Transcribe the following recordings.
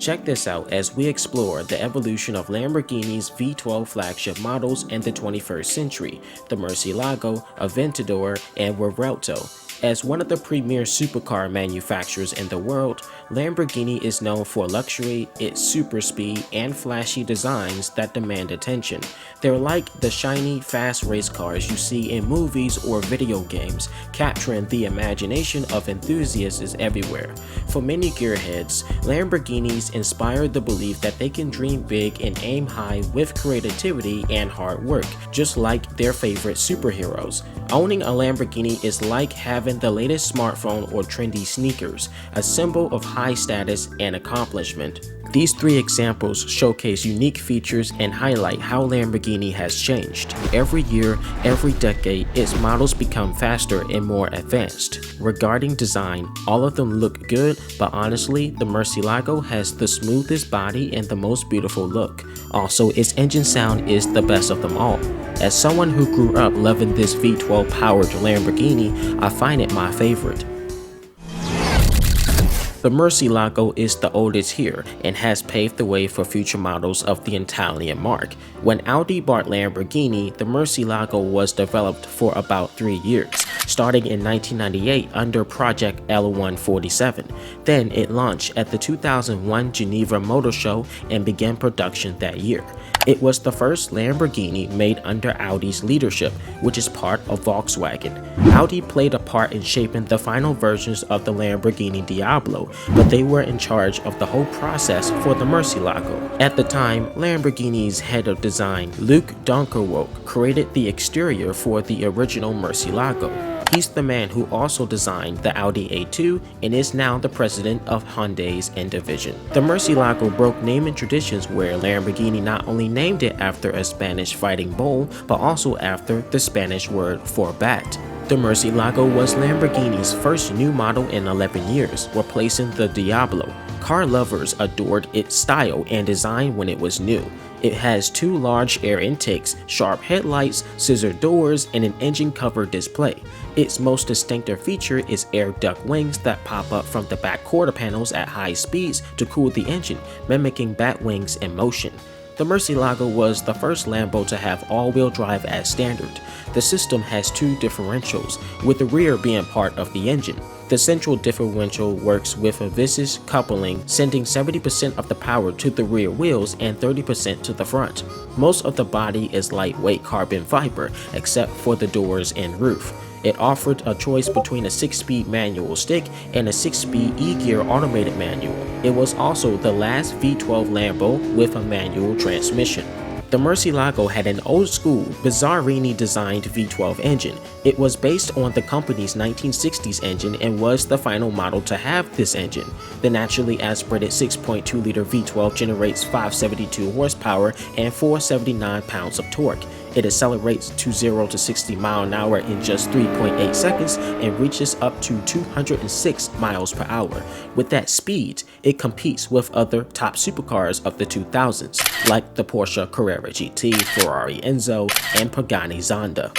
Check this out as we explore the evolution of Lamborghini's V12 flagship models in the 21st century, the Murciélago, Aventador, and Revuelto. As one of the premier supercar manufacturers in the world, Lamborghini is known for luxury, its super speed, and flashy designs that demand attention. They're like the shiny, fast race cars you see in movies or video games, capturing the imagination of enthusiasts everywhere. For many gearheads, Lamborghinis inspire the belief that they can dream big and aim high with creativity and hard work, just like their favorite superheroes. Owning a Lamborghini is like having the latest smartphone or trendy sneakers, a symbol of high status and accomplishment. These three examples showcase unique features and highlight how Lamborghini has changed. Every year, every decade, its models become faster and more advanced. Regarding design, all of them look good, but honestly, the Murciélago has the smoothest body and the most beautiful look. Also, its engine sound is the best of them all. As someone who grew up loving this V12 powered Lamborghini, I find it my favorite. The Murciélago is the oldest here and has paved the way for future models of the Italian marque. When Audi bought Lamborghini, the Murciélago was developed for about 3 years, starting in 1998 under Project L147. Then it launched at the 2001 Geneva Motor Show and began production that year. It was the first Lamborghini made under Audi's leadership, which is part of Volkswagen. Audi played a part in shaping the final versions of the Lamborghini Diablo, but they were in charge of the whole process for the Murciélago. At the time, Lamborghini's head of design, Luc Donkerwoek, created the exterior for the original Murciélago. He's the man who also designed the Audi A2 and is now the president of Hyundai's N division. The Murciélago broke naming traditions where Lamborghini not only named it after a Spanish fighting bull, but also after the Spanish word for bat. The Murciélago was Lamborghini's first new model in 11 years, replacing the Diablo. Car lovers adored its style and design when it was new. It has two large air intakes, sharp headlights, scissor doors, and an engine cover display. Its most distinctive feature is air duct wings that pop up from the back quarter panels at high speeds to cool the engine, mimicking bat wings in motion. The Murciélago was the first Lambo to have all-wheel drive as standard. The system has two differentials, with the rear being part of the engine. The central differential works with a viscous coupling, sending 70% of the power to the rear wheels and 30% to the front. Most of the body is lightweight carbon fiber, except for the doors and roof. It offered a choice between a 6-speed manual stick and a 6-speed E-gear automated manual. It was also the last V12 Lambo with a manual transmission. The Murciélago had an old-school, Bizarrini-designed V12 engine. It was based on the company's 1960s engine and was the final model to have this engine. The naturally aspirated 6.2-liter V12 generates 572 horsepower and 479 pounds of torque. It accelerates to 0 to 60 miles an hour in just 3.8 seconds and reaches up to 206 miles per hour. With that speed, it competes with other top supercars of the 2000s, like the Porsche Carrera GT, Ferrari Enzo, and Pagani Zonda.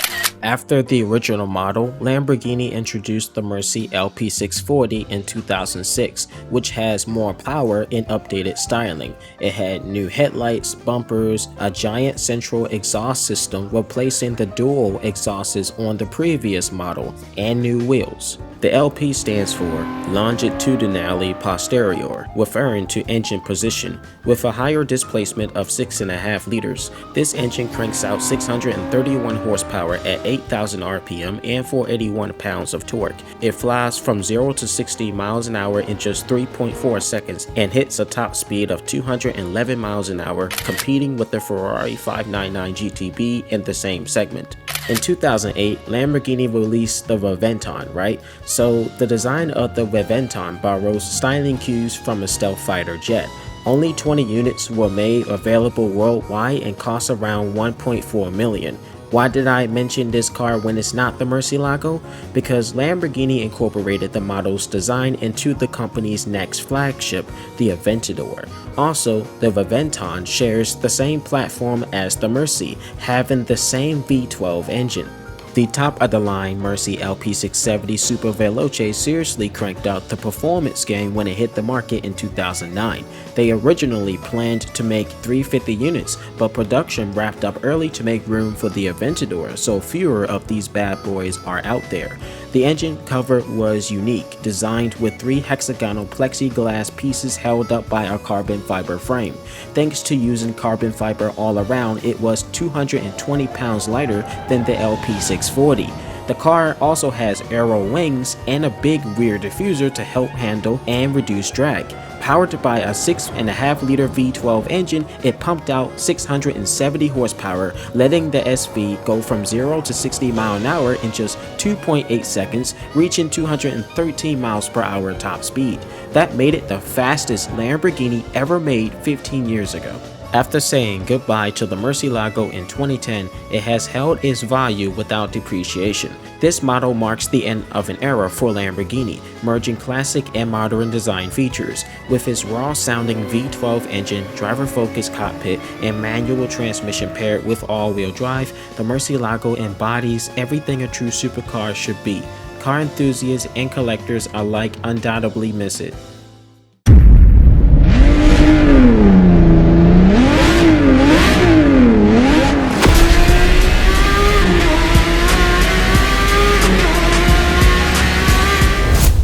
After the original model, Lamborghini introduced the Murci LP640 in 2006, which has more power and updated styling. It had new headlights, bumpers, a giant central exhaust system replacing the dual exhausts on the previous model, and new wheels. The LP stands for Longitudinally Posterior, referring to engine position. With a higher displacement of 6.5 liters, this engine cranks out 631 horsepower at 8,000 RPM and 481 pounds of torque. It flies from 0 to 60 miles an hour in just 3.4 seconds and hits a top speed of 211 miles an hour, competing with the Ferrari 599 GTB in the same segment. In 2008, Lamborghini released the Revuelto, right? So the design of the Revuelto borrows styling cues from a stealth fighter jet. Only 20 units were made available worldwide and cost around $1.4 million. Why did I mention this car when it's not the Murciélago? Because Lamborghini incorporated the model's design into the company's next flagship, the Aventador. Also, the Revuelto shares the same platform as the Murci, having the same V12 engine. The top-of-the-line Mercy LP670 Super Veloce seriously cranked out the performance game when it hit the market in 2009. They originally planned to make 350 units, but production wrapped up early to make room for the Aventador, so fewer of these bad boys are out there. The engine cover was unique, designed with 3 hexagonal plexiglass pieces held up by a carbon fiber frame. Thanks to using carbon fiber all around, it was 220 pounds lighter than the LP640. The car also has aero wings and a big rear diffuser to help handle and reduce drag. Powered by a 6.5-liter V12 engine, it pumped out 670 horsepower, letting the SV go from 0 to 60 miles an hour in just 2.8 seconds, reaching 213 miles per hour top speed. That made it the fastest Lamborghini ever made 15 years ago. After saying goodbye to the Murciélago in 2010, it has held its value without depreciation. This model marks the end of an era for Lamborghini, merging classic and modern design features. With its raw-sounding V12 engine, driver-focused cockpit, and manual transmission paired with all-wheel drive, the Murciélago embodies everything a true supercar should be. Car enthusiasts and collectors alike undoubtedly miss it.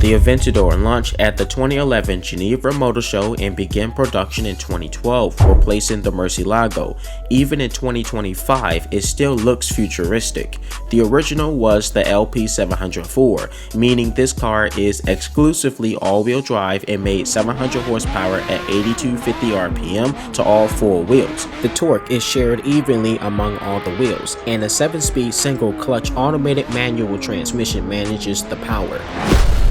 The Aventador launched at the 2011 Geneva Motor Show and began production in 2012, replacing the Murciélago. Even in 2025, it still looks futuristic. The original was the LP704, meaning this car is exclusively all-wheel drive and made 700 horsepower at 8250 RPM to all 4 wheels. The torque is shared evenly among all the wheels, and a 7-speed single-clutch automated manual transmission manages the power.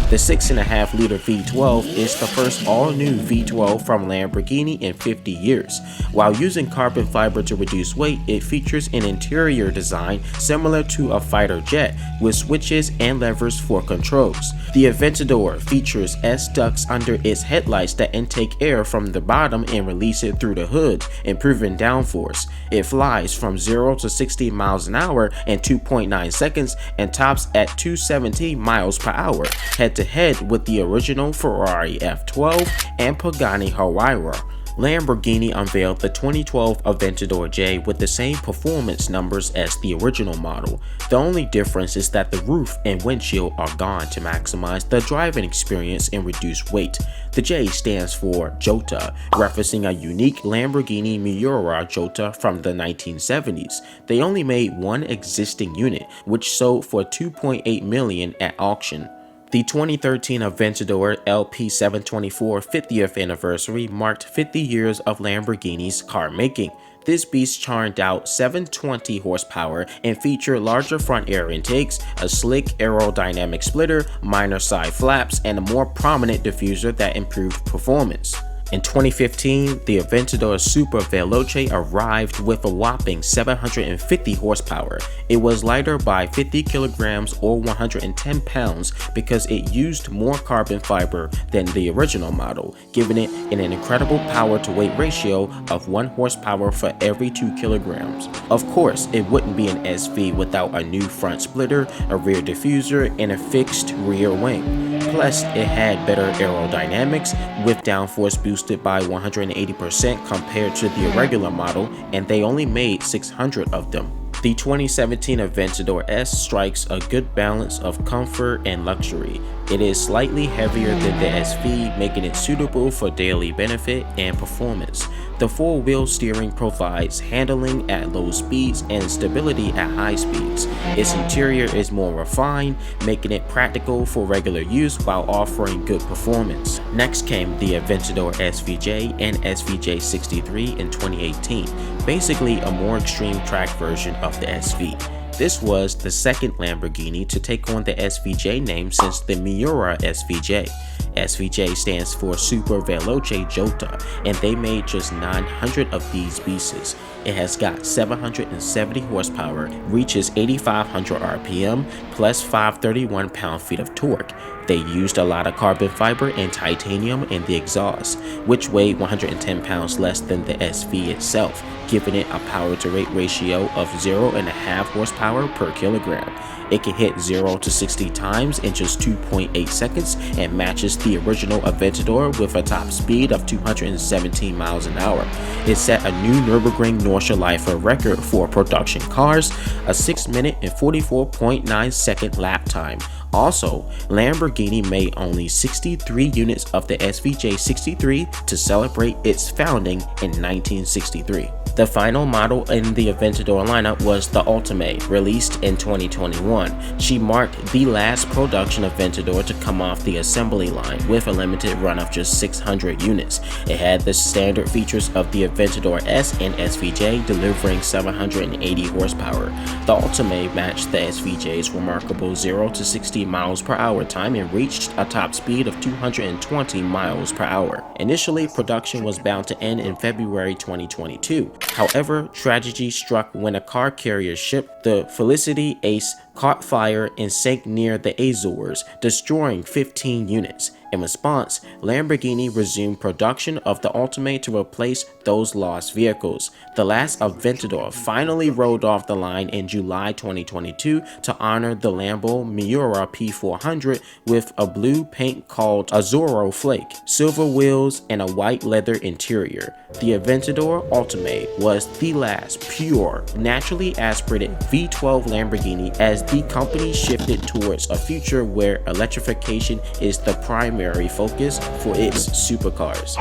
The 6.5-liter V12 is the first all-new V12 from Lamborghini in 50 years. While using carbon fiber to reduce weight, it features an interior design similar to a fighter jet, with switches and levers for controls. The Aventador features S-ducts under its headlights that intake air from the bottom and release it through the hood, improving downforce. It flies from 0 to 60 miles an hour in 2.9 seconds and tops at 270 miles per hour. Head-to-head with the original Ferrari F12 and Pagani Huayra. Lamborghini unveiled the 2012 Aventador J with the same performance numbers as the original model. The only difference is that the roof and windshield are gone to maximize the driving experience and reduce weight. The J stands for Jota, referencing a unique Lamborghini Miura Jota from the 1970s. They only made one existing unit, which sold for $2.8 million at auction. The 2013 Aventador LP724 50th anniversary marked 50 years of Lamborghini's car making. This beast churned out 720 horsepower and featured larger front air intakes, a slick aerodynamic splitter, minor side flaps, and a more prominent diffuser that improved performance. In 2015, the Aventador Super Veloce arrived with a whopping 750 horsepower. It was lighter by 50 kilograms or 110 pounds because it used more carbon fiber than the original model, giving it an incredible power-to-weight ratio of 1 horsepower for every 2 kilograms. Of course, it wouldn't be an SV without a new front splitter, a rear diffuser, and a fixed rear wing. Plus, it had better aerodynamics, with downforce boosted by 180% compared to the regular model, and they only made 600 of them. The 2017 Aventador S strikes a good balance of comfort and luxury. It is slightly heavier than the SV, making it suitable for daily benefit and performance. The 4-wheel steering provides handling at low speeds and stability at high speeds. Its interior is more refined, making it practical for regular use while offering good performance. Next came the Aventador SVJ and SVJ63 in 2018, basically a more extreme track version of the SV. This was the second Lamborghini to take on the SVJ name since the Miura SVJ. SVJ stands for Super Veloce Jota, and they made just 900 of these beasts. It has got 770 horsepower, reaches 8,500 RPM, plus 531 pound-feet of torque. They used a lot of carbon fiber and titanium in the exhaust, which weighed 110 pounds less than the SV itself, giving it a power-to-weight ratio of 0.5 horsepower per kilogram. It can hit 0 to 60 times in just 2.8 seconds and matches the original Aventador with a top speed of 217 miles an hour. It set a new Nürburgring Nordschleife record for production cars, a 6-minute and 44.9 second lap time. Also, Lamborghini made only 63 units of the SVJ63 to celebrate its founding in 1963. The final model in the Aventador lineup was the Ultimate, released in 2021. She marked the last production Aventador to come off the assembly line with a limited run of just 600 units. It had the standard features of the Aventador S and SVJ, delivering 780 horsepower. The Ultimate matched the SVJ's remarkable 0 to 60 miles per hour time and reached a top speed of 220 miles per hour. Initially, production was bound to end in February 2022. However, tragedy struck when a car carrier ship, the Felicity Ace, caught fire and sank near the Azores, destroying 15 units. In response, Lamborghini resumed production of the Ultimate to replace those lost vehicles. The last Aventador finally rolled off the line in July 2022 to honor the Lambo Miura P400 with a blue paint called Azzurro Flake, silver wheels, and a white leather interior. The Aventador Ultimate was the last pure, naturally aspirated V12 Lamborghini as the company shifted towards a future where electrification is the primary focus for its supercars.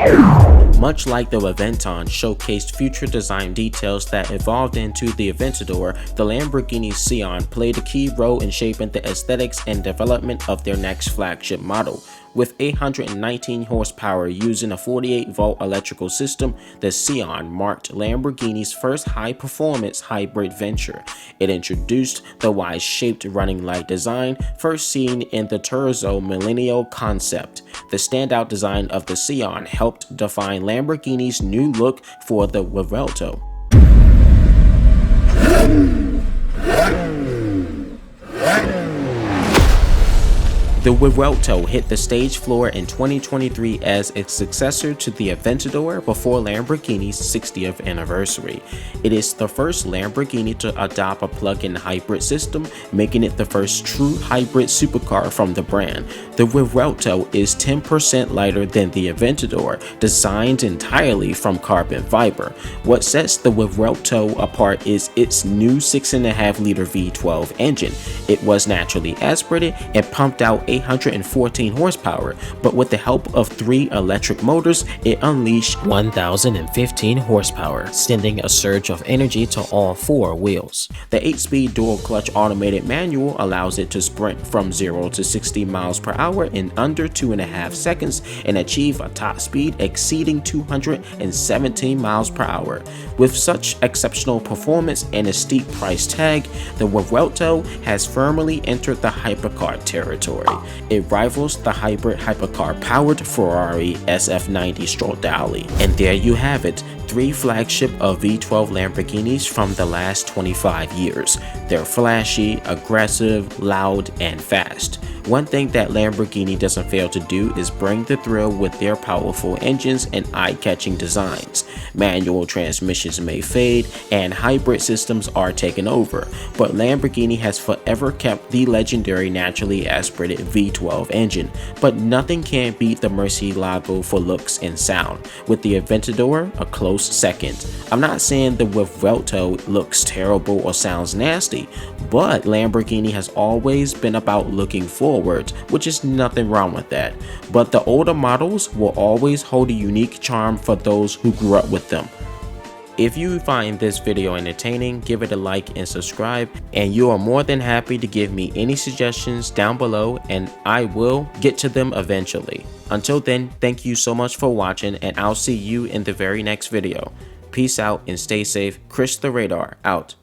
Much like the Aventon showcased future design details that evolved into the Aventador, the Lamborghini Sián played a key role in shaping the aesthetics and development of their next flagship model. With 819 horsepower using a 48-volt electrical system, the Sián marked Lamborghini's first high-performance hybrid venture. It introduced the Y-shaped running light design, first seen in the Terzo Millennio concept. The standout design of the Sián helped define Lamborghini's new look for the Revuelto. The Revuelto hit the stage floor in 2023 as its successor to the Aventador before Lamborghini's 60th anniversary. It is the first Lamborghini to adopt a plug-in hybrid system, making it the first true hybrid supercar from the brand. The Revuelto is 10% lighter than the Aventador, designed entirely from carbon fiber. What sets the Revuelto apart is its new 6.5-liter V12 engine. It was naturally aspirated and pumped out 814 horsepower, but with the help of 3 electric motors, it unleashed 1,015 horsepower, sending a surge of energy to all 4 wheels. The 8-speed dual-clutch automated manual allows it to sprint from 0 to 60 miles per hour in under 2.5 seconds and achieve a top speed exceeding 217 miles per hour. With such exceptional performance and a steep price tag, the Revuelto has firmly entered the hypercar territory. It rivals the hybrid hypercar-powered Ferrari SF90 Stradale. And there you have it, 3 flagship of V12 Lamborghinis from the last 25 years. They're flashy, aggressive, loud, and fast. One thing that Lamborghini doesn't fail to do is bring the thrill with their powerful engines and eye-catching designs. Manual transmissions may fade and hybrid systems are taken over, but Lamborghini has forever kept the legendary naturally aspirated V12 engine. But nothing can beat the Murciélago for looks and sound, with the Aventador a close second. I'm not saying the Revuelto looks terrible or sounds nasty, but Lamborghini has always been about looking forward, which is nothing wrong with that. But the older models will always hold a unique charm for those who grew up with them. If you find this video entertaining, give it a like and subscribe, and you are more than happy to give me any suggestions down below and I will get to them eventually. Until then, thank you so much for watching and I'll see you in the very next video. Peace out and stay safe. Chris the Radar out.